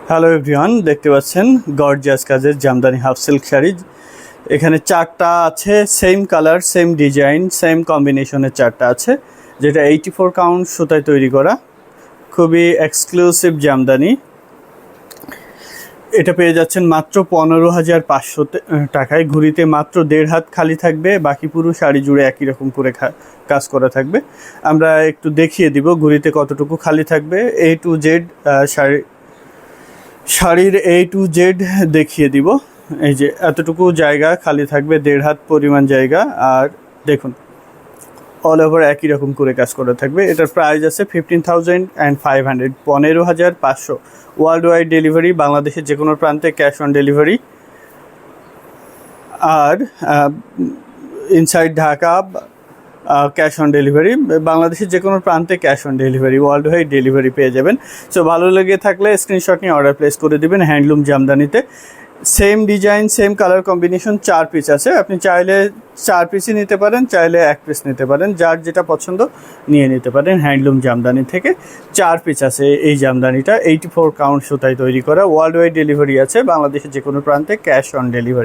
Hello everyone, দেখতে পাচ্ছেন gorgeous কাজের জামদানি হাফ সিল্ক শাড়ি। এখানে চারটা আছে, same colour, same design, same কম্বিনেশনের চারটা আছে, যেটা 84 কাউন্ট সুতায় তৈরি করা, খুবই এক্সক্লুসিভ জামদানি। এটা পেয়ে যাচ্ছেন মাত্র 15,500 টাকায়। ঘুরিতে মাত্র 1.5 হাত খালি থাকবে, বাকি পুরো শাড়ি জুড়ে একই রকম করে কাজ করা থাকবে। আমরা একটু দেখিয়ে দিব ঘুরিতে কতটুকু খালি থাকবে। A to Z শাড়ির A to Z দেখিয়ে দিব। এই যে এতটুকু জায়গা খালি থাকবে, 1.5 হাত পরিমাণ জায়গা। আর দেখুন অল ওভার একই রকম করে কাজ করা থাকবে। এটার প্রাইস আছে 15,500, 15,500। ওয়ার্ল্ড ওয়াইড ডেলিভারি, বাংলাদেশের যে কোনো প্রান্তে ক্যাশ অন ডেলিভারি। আর inside Dhaka cash on delivery, বাংলাদেশের যে কোনো প্রান্তে cash on delivery, world wide delivery পেয়ে যাবেন। সো ভালো লেগে থাকলে স্ক্রিনশট নিয়ে অর্ডার প্লেস করে দিবেন। হ্যান্ডলুম জামদানিতে same design, same colour combination, 4 piece আছে। আপনি চাইলে 4 পিসই নিতে পারেন, চাইলে 1 পিস নিতে পারেন, যার যেটা পছন্দ নিয়ে নিতে পারেন। হ্যান্ডলুম জামদানি থেকে 4 পিস আছে এই জামদানিটা। 84 কাউন্ট সুতায় তৈরি করা, ওয়ার্ল্ড ওয়াইড ডেলিভারি আছে, বাংলাদেশের যে কোনো প্রান্তে ক্যাশ অন ডেলিভারি।